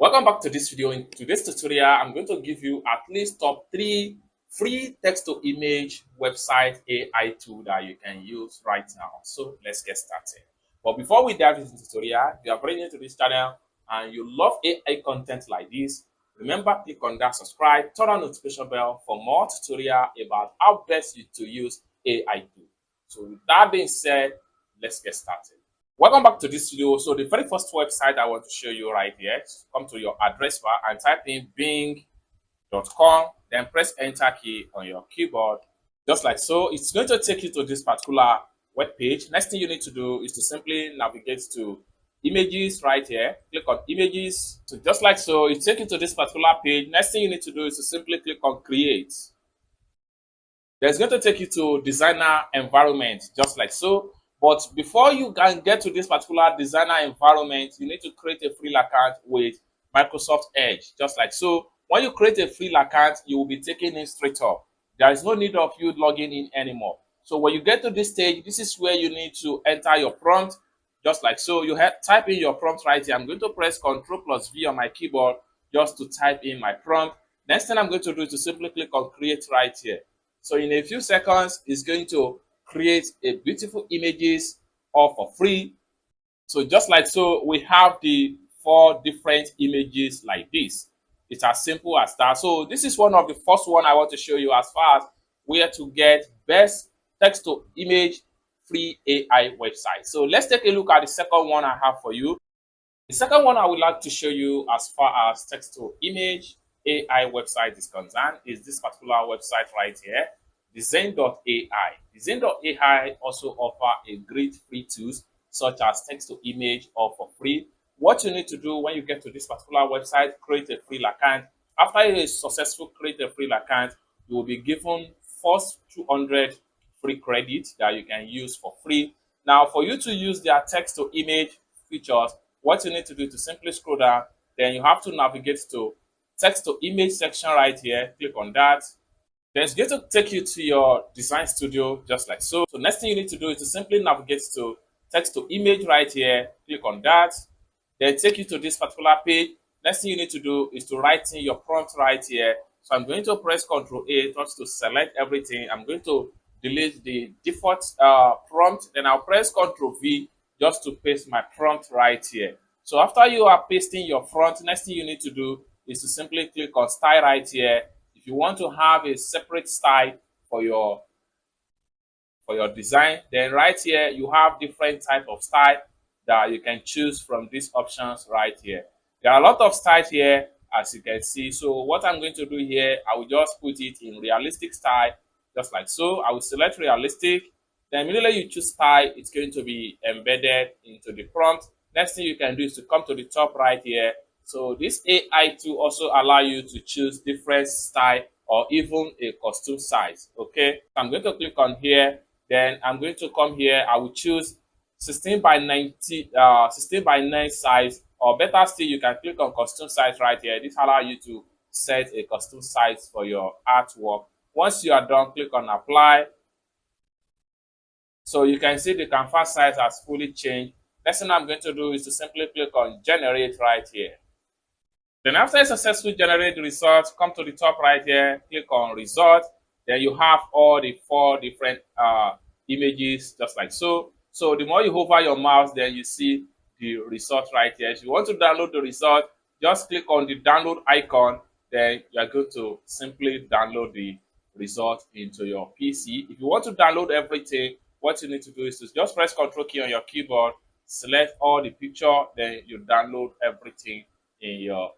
Welcome back to this video. In today's tutorial, I'm going to give you at least top 3 free text-to-image website AI tool that you can use right now. So let's get started. But before we dive into the tutorial, if you are very new to this channel and you love AI content like this, remember click on that subscribe, turn on notification bell for more tutorial about how best to use AI tool. So with that being said, let's get started. Welcome back to this video. So the very first website I want to show you right here, come to your address bar and type in bing.com, then press enter key on your keyboard, just like so. It's going to take you to this particular web page. Next thing you need to do is to simply navigate to images right here. Click on images. So just like so, it takes you to this particular page. Next thing you need to do is to simply click on create. Then it's going to take you to designer environment, just like so. But before you can get to this particular designer environment, you need to create a free account with Microsoft Edge, just like so. When you create a free account, you will be taken in straight up. There is no need of you logging in anymore. So when you get to this stage, this is where you need to enter your prompt, just like so. You type in your prompt right here. I'm going to press Ctrl+V on my keyboard just to type in my prompt. Next thing I'm going to do is to simply click on create right here. So in a few seconds, it's going to create a beautiful images all for free. So just like so, we have the 4 different images like this. It's as simple as that. So this is one of the first one I want to show you as far as where to get best text to image free AI website. So let's take a look at the second one I have for you. The second one I would like to show you as far as text to image AI website is concerned is this particular website right here, Design.ai. Design.ai also offer a great free tools such as text to image all for free. What you need to do when you get to this particular website, create a free account. After you successfully create a free account, you will be given first 200 free credits that you can use for free. Now, for you to use their text to image features, what you need to do is to simply scroll down, then you have to navigate to text to image section right here. Click on that. Then it's going to take you to your design studio, just like so. So next thing you need to do is to simply navigate to text to image right here. Click on that. Then take you to this particular page. Next thing you need to do is to write in your prompt right here. So I'm going to press Ctrl+A just to select everything. I'm going to delete the default prompt. Then I'll press Ctrl+V just to paste my prompt right here. So after you are pasting your prompt, next thing you need to do is to simply click on style right here. If you want to have a separate style for your design, then right here you have different type of style that you can choose from these options right here. There are a lot of styles here, as you can see. So what I'm going to do here, I will just put it in realistic style, just like so. I will select realistic. Then immediately you choose style, it's going to be embedded into the prompt. Next thing you can do is to come to the top right here. So this AI tool also allow you to choose different style or even a custom size. Okay, I'm going to click on here. Then I'm going to come here. I will choose 16 by 9 size, or better still, you can click on custom size right here. This allows you to set a custom size for your artwork. Once you are done, click on apply. So you can see the canvas size has fully changed. Next thing I'm going to do is to simply click on generate right here. Then after you successfully generate the result, come to the top right here, click on result. Then you have all the 4 different images, just like so. So the more you hover your mouse, then you see the result right here. If you want to download the result, just click on the download icon. Then you are going to simply download the result into your PC. If you want to download everything, what you need to do is to just press Ctrl key on your keyboard, select all the picture, then you download everything in your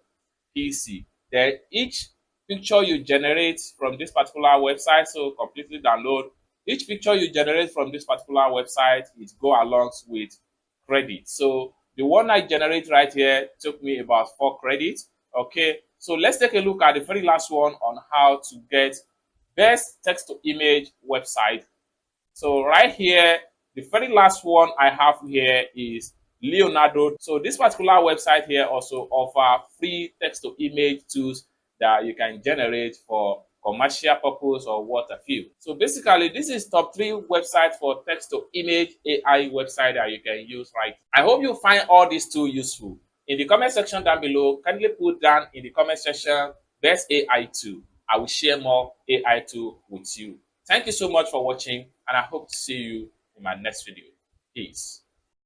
PC. Then each picture you generate from this particular website, so completely download. Each picture you generate from this particular website, it go along with credit. So the one I generate right here took me about 4 credits. Okay, so let's take a look at the very last one on how to get best text to image website. So right here, the very last one I have here is Leonardo. So this particular website here also offer free text to image tools that you can generate for commercial purpose or what have you. So basically, this is top 3 websites for text to image AI website that you can use right. I hope you find all these tools useful. in the comment section down below, kindly put down in the comment section best AI tool. I will share more AI tool with you. Thank you so much for watching, and I hope to see you in my next video. Peace.